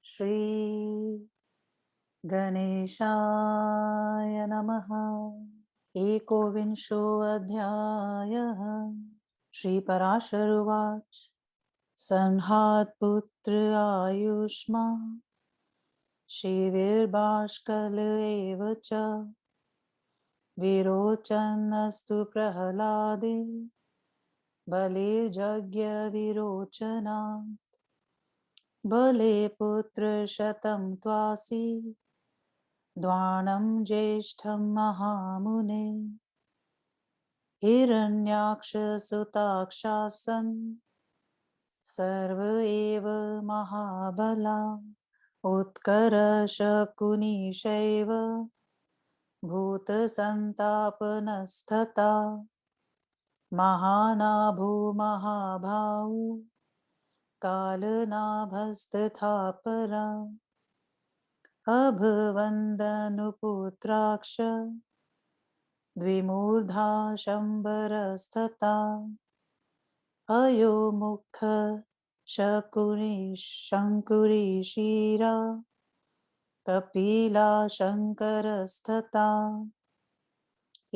श्री गणेशाय नमः। एकोविंशो अध्यायः। श्रीपराशरुवाच संहात्पुत्र आयुष्मान् शिविर्बाष्कल एव च विरोचन्नस्तु प्रह्लादे बलिर्जज्ञ विरोचनात्। बले पुत्रशतं त्वासि द्वाणं ज्येष्ठं महामुने हिरण्याक्षसुताक्षासन् सर्व एव महाबला उत्कर्षकुनिशैव भूतसन्तापनस्तथा महानाभूमहाभाऊ कालनाभस्तथा परा अभवन्दनुपुत्राक्ष द्विमूर्धा शम्बरस्तथा अयो मुख शङ्कुरी शिरा कपिला शङ्करस्तथा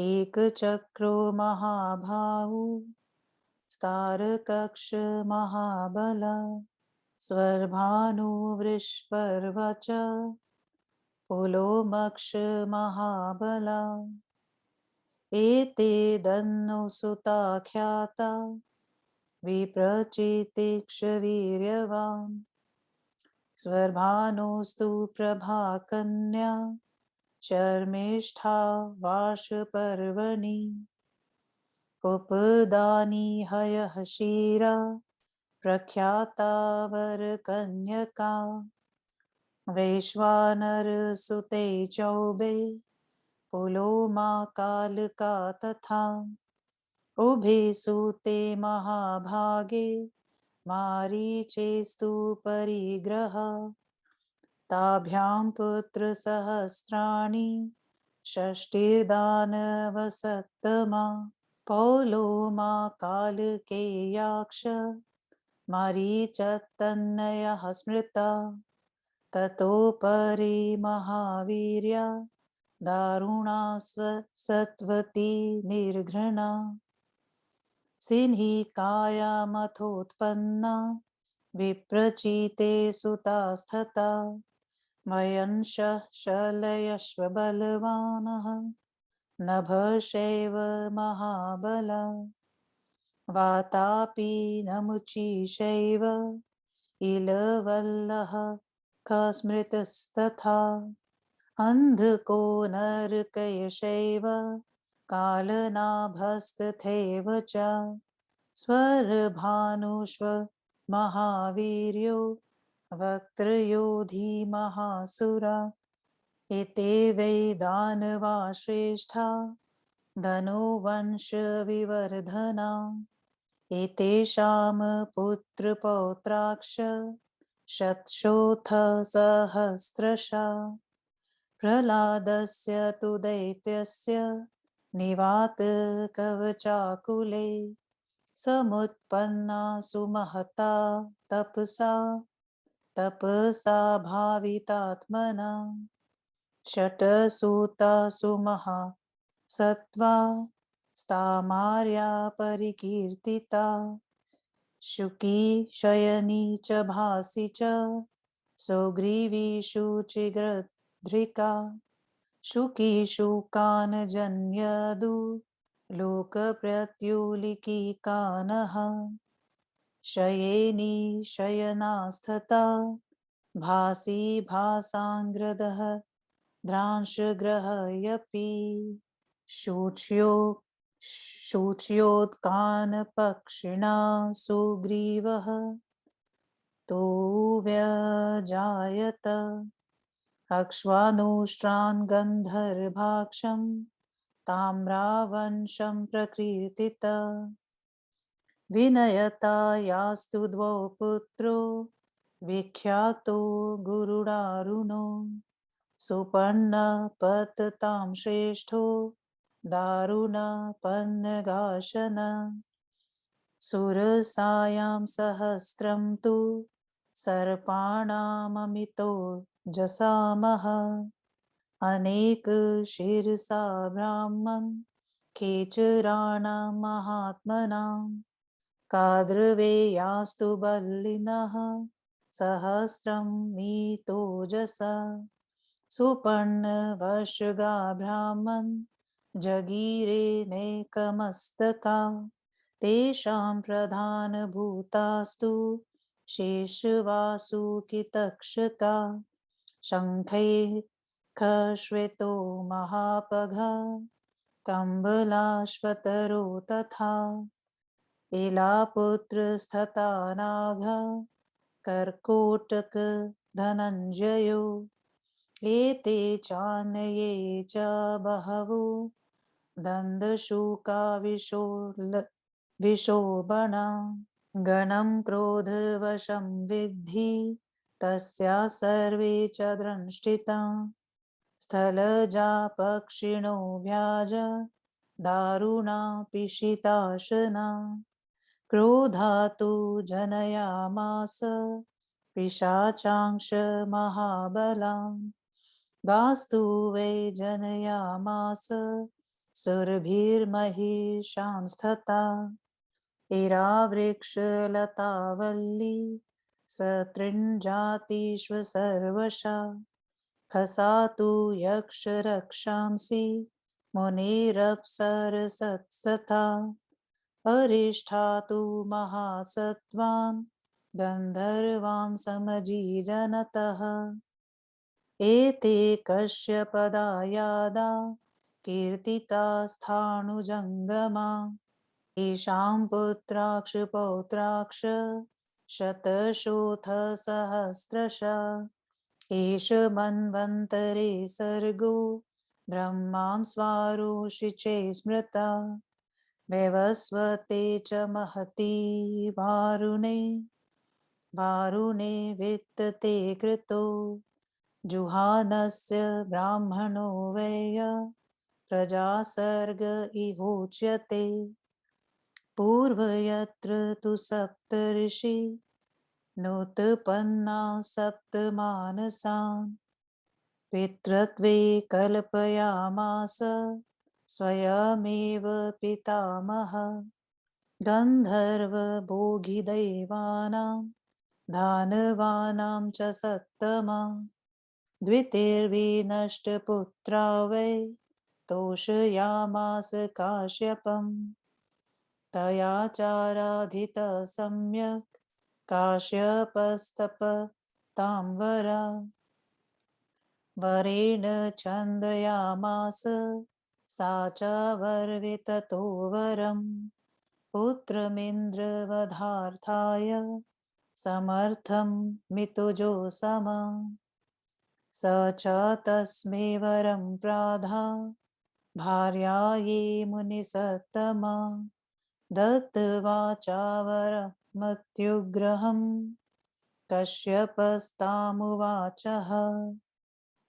एकचक्रो महाबाहु स्तारकक्ष महाबला स्वर्भानुवृषपर्वच पुलोमक्ष महाबला एते दन्नुसुताख्याता विप्रचितिक्षवीर्यवान् स्वर्भानुस्तु प्रभाकन्या शर्मिष्ठा वार्षपर्वणि उपदानी हयः शिरा प्रख्याता वरकन्यका वैश्वानरसुते चौबे पुलोमाकालिका तथा उभे सूते महाभागे मारीचेस्तु परिग्रह ताभ्यां पुत्रसहस्राणि षष्टिर्दानवसत्तमा पौलोमाकालिकेयाक्ष मारीचत्तनयः स्मृता ततोपरि महावीर्या दारुणा सत्वती निर्घृणा सिंहिकायामथोत्पन्ना विप्रचिते सुतास्तथा वयंशः शलयश्वबलवानः नभश्चैव महाबला वातापि नमुचिषैव इलवल्लः खस्मृतस्तथा अन्धको नरकयशैव कालनाभस्तथैव च स्वर्भानुष्व महावीर्यो वक्त्रयोधी महासुरा एते वै दानवा श्रेष्ठा धनुवंशविवर्धना एतेषां पुत्रपौत्राक्ष शतशोऽथ सहस्रशः प्रह्लादस्य तु दैत्यस्य निवातकवचाकुले समुत्पन्ना सुमहता तपसा भावितात्मना षट्सूता सुमहासत्त्वा स्तामार्या परिकीर्तिता शुकी शयनी च भासी च सुग्रीवी शुचिग्रध्रिका शुकी शुकानजन्यदु लोकप्रत्युलिकीकानः शयेनी शयनास्तथा भासी भासाङ्ग्रदः द्रांशग्रहयपि शोच्योत्कानपक्षिणा सुग्रीवः तो व्यजायत अक्ष्वानुष्ट्रान् गन्धर्भाक्षं ताम्रावंशं प्रकीर्तित विनयता यास्तु द्वौ पुत्रो विख्यातो गुरुडारुणो सुपर्णपततां श्रेष्ठो दारुणपन्नगाशन सुरसायां सहस्रं तु सर्पाणाममितो जसामः अनेक शीर्षा ब्राह्मन् केचिराणां महात्मनां काद्रवेयास्तु बलिनः सहस्रं मीतोजसा सुपर्णवशगा ब्राह्मन् जगीरे नैकमस्तका तेषां प्रधानभूतास्तु शेषवासुकितक्षका शङ्खैः खश्वेतो महापघा कम्बलाश्वतरो तथा एलापुत्रस्तथा नाघा कर्कोटकधनञ्जयो एते चान्ये च बहवो विशोबना गणं क्रोधवशं विद्धि तस्या सर्वे च द्रष्टिता स्थलजा पक्षिणो व्याज दारुणा पिशिताशना क्रोधातु जनयामास पिशाचांश महाबलान् गास्तु वै जनयामास सुरभिर्महिषांस्तथा इरावृक्षलतावल्ली सतृञ्जातिष्व सर्वशा खसातु यक्षरक्षांसि मुनिरप्सरसत्सथा अरिष्ठातु महासत्त्वान् गन्धर्वान् समजीजनतः एते कश्यपदायादा कीर्तितास्थाणुजङ्गमा येषां पुत्राक्ष पौत्राक्ष शतशोऽथ सहस्रशः एष मन्वन्तरे सर्गो ब्रह्मां स्वारुषिचे स्मृता वैवस्वते च महती वारुणे वित्तते कृतो जुहानस्य ब्राह्मणो वैय प्रजासर्ग इहोच्यते पूर्वयत्र तु सप्तर्षि नोत्पन्ना सप्तमानसान् पितृत्वे कल्पयामास स्वयमेव पितामह गन्धर्वभोगिदैवानां दानवानां च सत्तमा द्वितीर्विनष्टपुत्रा वै तोषयामास काश्यपम् तया चाराधितः सम्यक् काश्यपस्तप तां वरा वरेण छन्दयामास सा च वर्विततो वरम् पुत्रमिन्द्रवधार्थाय समर्थं मितुजो सम स च तस्मै वरं प्राधा भार्यायै मुनिसत्तमा दत्त्वा वरमत्युग्रहं कश्यपस्तामुवाचः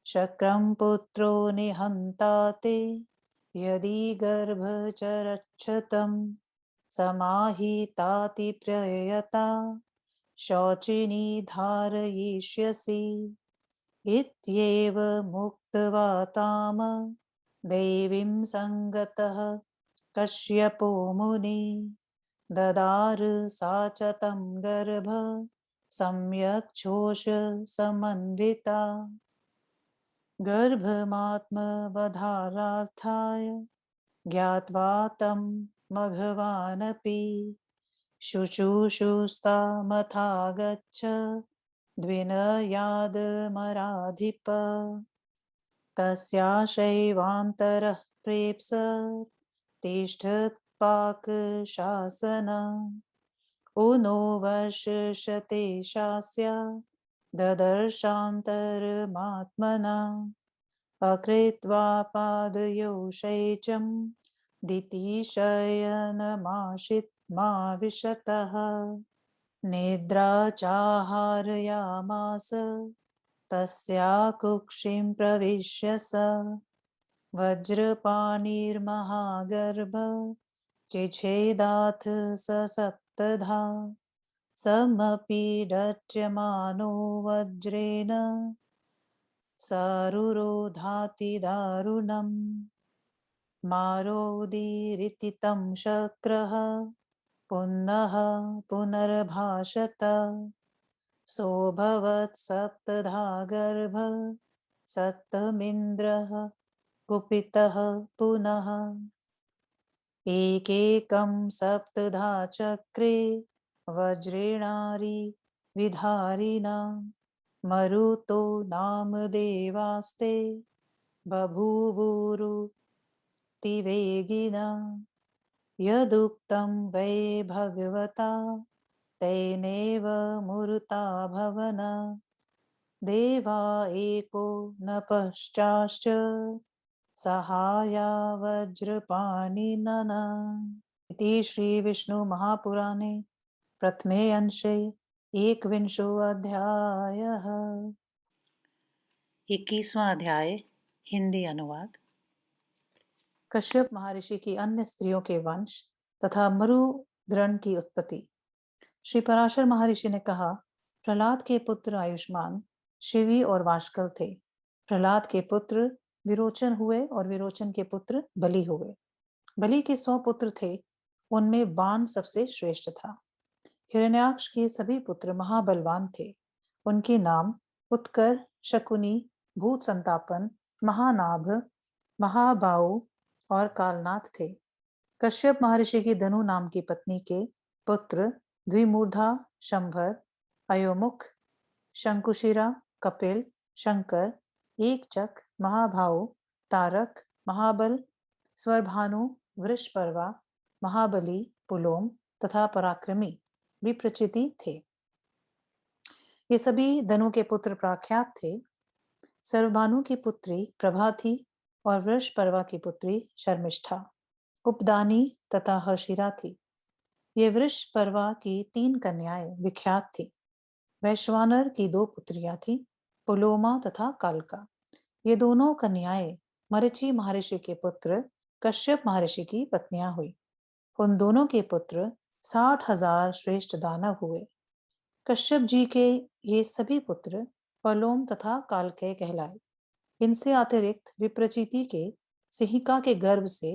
शक्रं पुत्रो निहन्ता ते यदि गर्भचरच्छतं समाहितातिप्रयता शौचिनी धारयिष्यसि इत्येव मुक्त्वा ताम देवीं सङ्गतः कश्यपो मुनि ददार सा च तं गर्भ सम्यक् चोष समन्विता गर्भमात्मवधारार्थाय ज्ञात्वा तं मघवानपि शुश्रूषुस्तामथागच्छ द्विनयादमराधिप तस्याशैवान्तरः प्रेप्स तिष्ठत्पाकशासन ऊनो वर्षशते शास्या ददर्शान्तरमात्मना अकृत्वा पादयो शैचं दितिशयनमाविशतः निद्रा चाहारयामास तस्या कुक्षिं प्रविश्य स वज्रपाणिर्महागर्भ चिच्छेदाथ स सप्तधा समपीड्यमानो वज्रेण सारुरोधाति दारुणम् मारोदीरिति तं शक्रः पुनः पुनर्भाषत सोऽभवत् सप्तधा गर्भ सप्तमिन्द्रः कुपितः पुनः एकैकं सप्तधा चक्रे वज्रेणारि विधारिणा मरुतो नाम देवास्ते बभूवुरुतिवेगिना यदुक्तं वै भगवता तेनैव मुरुता भवन देवा एको न पश्चाश्च सहाया वज्रपाणिनः इति श्री विष्णु महापुराणे प्रथमे अंशे एकविंशो अध्यायः। 21वां अध्याय हिंदी अनुवाद। कश्यप महर्षि की अन्य स्त्रियों के वंश तथा मरुद्रण की उत्पत्ति। श्री पराशर महर्षि ने कहा, प्रहलाद के पुत्र आयुष्मान, शिवी और वाष्कल थे। प्रहलाद के पुत्र विरोचन हुए और विरोचन के पुत्र बलि हुए। बलि के 100 पुत्र थे, उनमें बाण सबसे श्रेष्ठ था। हिरण्याक्ष के सभी पुत्र महाबलवान थे। उनके नाम उत्कर, शकुनी, भूत संतापन, महानाभ, महाबाहु और कालनाथ थे। कश्यप महर्षि की धनु नाम की पत्नी के पुत्र द्विमूर्धा, शंभर, अयोमुख, शंकुशिरा, कपिल, शंकर, एकचक, महाभाऊ, तारक, महाबल, स्वरभानु, वृषपर्वा, महाबली, पुलोम तथा पराक्रमी विप्रचिति थे। ये सभी धनु के पुत्र प्रख्यात थे। सर्वभानु की पुत्री प्रभा थी और वृषपर्वा की पुत्री शर्मिष्ठा, उपदानी तथा हर्षिरा थी। ये वृषपर्वा की 3 कन्याएं विख्यात थी। वैश्वानर की 2 पुत्रियां थी, पुलोमा तथा कालका। ये दोनों कन्याएं मरीचि महर्षि के पुत्र कश्यप महर्षि की पत्नियां हुई। उन दोनों के पुत्र 60,000 श्रेष्ठ दानव हुए। कश्यप जी के ये सभी पुत्र पलोम तथा कालकेय कहलाए। इनसे अतिरिक्त विप्रचिति के सिंहिका के गर्भ से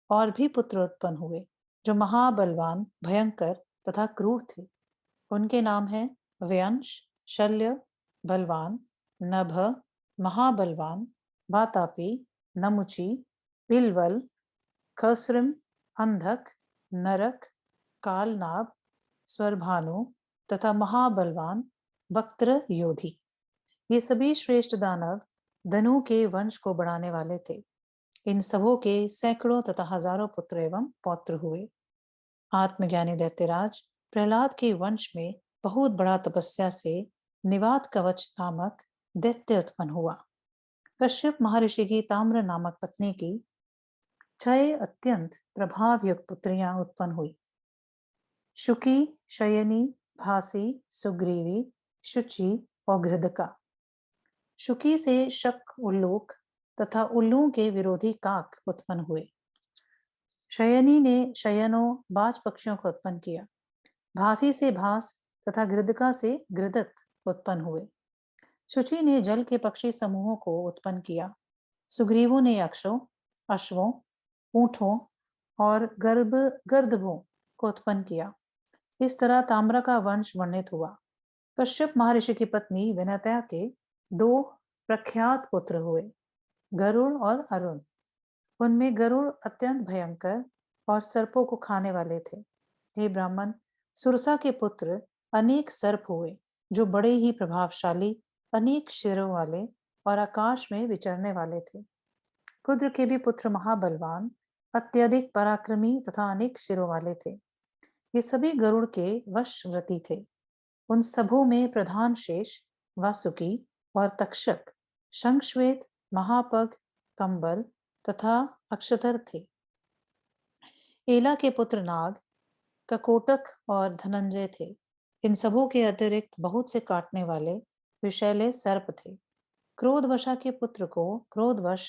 और भी पुत्र उत्पन्न हुए, जो महाबलवान, भयंकर तथा क्रूर थे। उनके नाम हैं व्यंश, शल्य, बलवान, नभ, महाबलवान, वातापी, नमुची, बिलवल, खसृम, अंधक, नरक, कालनाभ, स्वरभानु तथा महाबलवान वक्त्र योधी। ये सभी श्रेष्ठ दानव धनु के वंश को बढ़ाने वाले थे। इन सबों के सैकड़ों तथा हजारों पुत्र एवं पौत्र हुए। आत्मज्ञानी दैत्यराज प्रहलाद के वंश में बहुत बड़ा तपस्या से निवात कवच नामक दैत्य उत्पन्न हुआ। कश्यप महर्षि की ताम्र नामक पत्नी की 6 अत्यंत प्रभावयुक्त पुत्रियां उत्पन्न हुई। शुकी, शयनी, भासी, सुग्रीवी, शुचि और घृदका। शुकी से शक, उल्लूक तथा उल्लू के विरोधी काक उत्पन्न हुए। शयनी ने शयनों, बाज पक्षियों को उत्पन्न किया। भासी से भास तथा घृदका से घृदत उत्पन्न हुए। शुचि ने जल के पक्षी समूहों को उत्पन्न किया। सुग्रीवों ने अक्षों, अश्वों, ऊंटों और गर्दभों को उत्पन्न किया। इस तरह ताम्र का वंश वर्णित हुआ। कश्यप महर्षि की पत्नी विनता के 2 प्रख्यात पुत्र हुए, गरुड़ और अरुण। उनमें गरुड़ अत्यंत भयंकर और सर्पों को खाने वाले थे। हे ब्राह्मण, सुरसा के पुत्र अनेक सर्प हुए, जो बड़े ही प्रभावशाली, अनेक शिरों वाले और आकाश में विचरने वाले थे। कुद्र के भी पुत्र महाबलवान, अत्यधिक पराक्रमी तथा अनेक शिरों वाले थे। ये सभी गरुड़ के वशवर्ती थे। उन सबों में प्रधान शेष, वासुकी और तक्षक, शंखश्वेत, महापग, कंबल तथा अक्षतर थे। एला के पुत्र नाग, ककोटक और धनंजय थे। इन सबों के अतिरिक्त बहुत से काटने वाले विषैले सर्प थे। क्रोधवशा के पुत्र को क्रोधवश,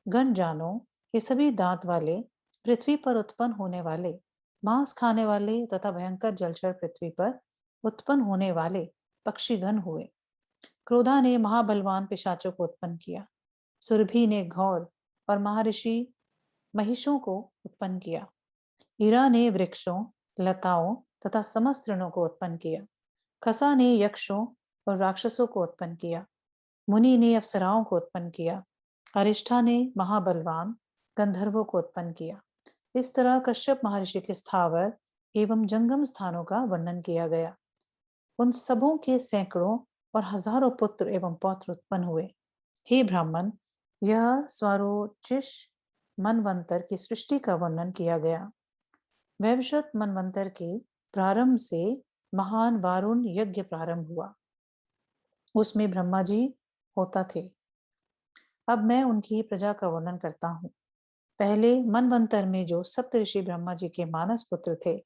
गणजानो, ये सभी दांत वाले, पृथ्वी पर उत्पन्न होने वाले, मांस खाने वाले तथा भयंकर जलचर पृथ्वी पर उत्पन्न होने वाले पक्षीगण हुए। क्रोधा ने महाबलवान पिशाचों को उत्पन्न किया। सुरभि ने घोर और महर्षि महिषों को उत्पन्न किया। ईरा ने वृक्षों, लताओं तथा समस्त तृणों को उत्पन्न किया। खसा ने यक्षों और राक्षसों को उत्पन्न किया। मुनि ने अप्सराओं को उत्पन्न किया। अरिष्ठा ने महाबलवान गंधर्वों को उत्पन्न किया। इस तरह कश्यप महर्षि के स्थावर एवं जंगम स्थानों का वर्णन किया गया। उन सबों के सैकड़ों और हजारों पुत्र एवं पौत्र उत्पन्न हुए। हे ब्राह्मण, यह स्वारोचिष मनवंतर की सृष्टि का वर्णन किया गया। वैवस्वत मनवंतर के प्रारंभ से महान वारुण यज्ञ प्रारंभ हुआ। उसमें ब्रह्मा जी होता थे। अब मैं उनकी प्रजा का वर्णन करता हूँ। पहले मनवंतर में जो सप्तऋषि ब्रह्मा जी के मानस पुत्र थे,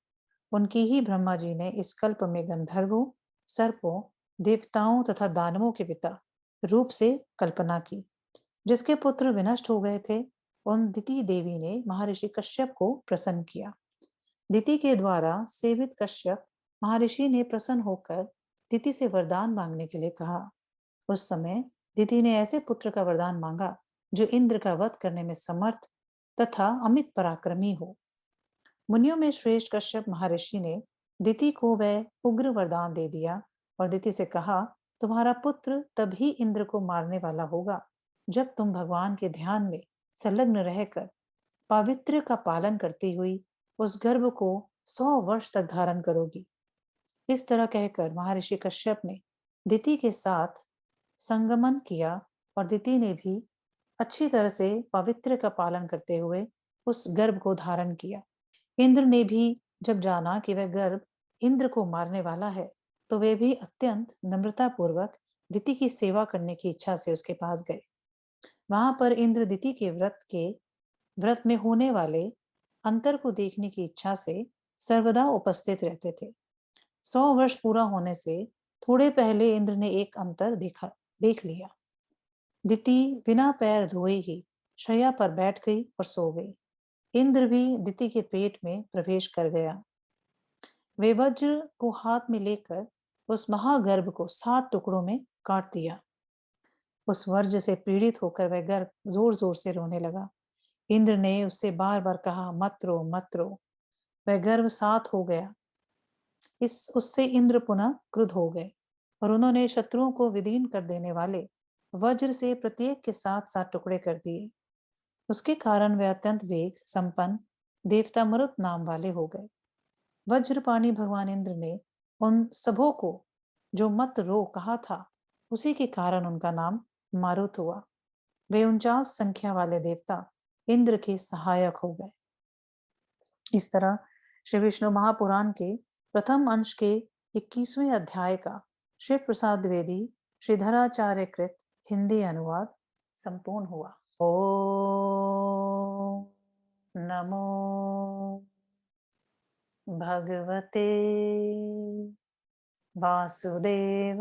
उनकी ही ब्रह्मा जी ने इस कल्प में गंधर्वों, सर्पों, देवताओं तथा दानवों के पिता रूप से कल्पना की। जिसके पुत्र विनष्ट हो गए थे, उन दिति देवी ने महर्षि कश्यप को प्रसन्न किया। दिति के द्वारा सेवित कश्यप महर्षि ने प्रसन्न होकर दिति से वरदान मांगने के लिए कहा। उस समय दिति ने ऐसे पुत्र का वरदान मांगा जो इंद्र का वध करने में समर्थ तथा अमित पराक्रमी हो। मुनियों में श्रेष्ठ कश्यप महर्षि ने दिति को वह उग्र वरदान दे दिया और दिति से कहा, तुम्हारा पुत्र तभी इंद्र को मारने वाला होगा जब तुम भगवान के ध्यान में संलग्न रहकर पावित्र्य का पालन करती हुई उस गर्भ को 100 वर्ष तक धारण करोगी। इस तरह कहकर महर्षि कश्यप ने दिति के साथ संगमन किया और दिति ने भी अच्छी तरह से पावित्र्य का पालन करते हुए उस गर्भ को धारण किया। इंद्र ने भी जब जाना कि वह गर्भ इंद्र को मारने वाला है, तो वे भी अत्यंत नम्रता पूर्वक दिति की सेवा करने की इच्छा से उसके पास गए। वहां पर इंद्र दिति के व्रत में होने वाले अंतर को देखने की इच्छा से सर्वदा उपस्थित रहते थे। 100 वर्ष पूरा होने से थोड़े पहले इंद्र ने एक अंतर देख लिया। दिति बिना पैर धोए ही शैया पर बैठ गई और सो गई। इंद्र भी दिति के पेट में प्रवेश कर गया। वे वज्र को हाथ में लेकर उस महागर्भ को 7 टुकड़ों में काट दिया। उस वज्र से पीड़ित होकर वह गर्भ जोर जोर से रोने लगा। इंद्र ने उससे बार बार कहा, मत रो मत रो। वह गर्भ 7 हो गया। उससे इंद्र पुनः क्रुद्ध हो गए और उन्होंने शत्रुओं को विदीर्ण कर देने वाले वज्र से प्रत्येक के 7-7 टुकड़े कर दिए। उसके कारण वे अत्यंत वेग संपन्न देवता मरुत नाम वाले हो गए। वज्रपाणी भगवान इंद्र ने उन सबों को जो मत रो कहा था, उसी के कारण उनका नाम मारुत हुआ। वे 49 संख्या वाले देवता इंद्र के सहायक हो गए। इस तरह श्री विष्णु महापुराण के प्रथम अंश के 21वें अध्याय का श्री प्रसाद द्विवेदी श्रीधराचार्य कृत हिंदी अनुवाद संपूर्ण हुआ। ओम नमो भगवते वासुदेवाय।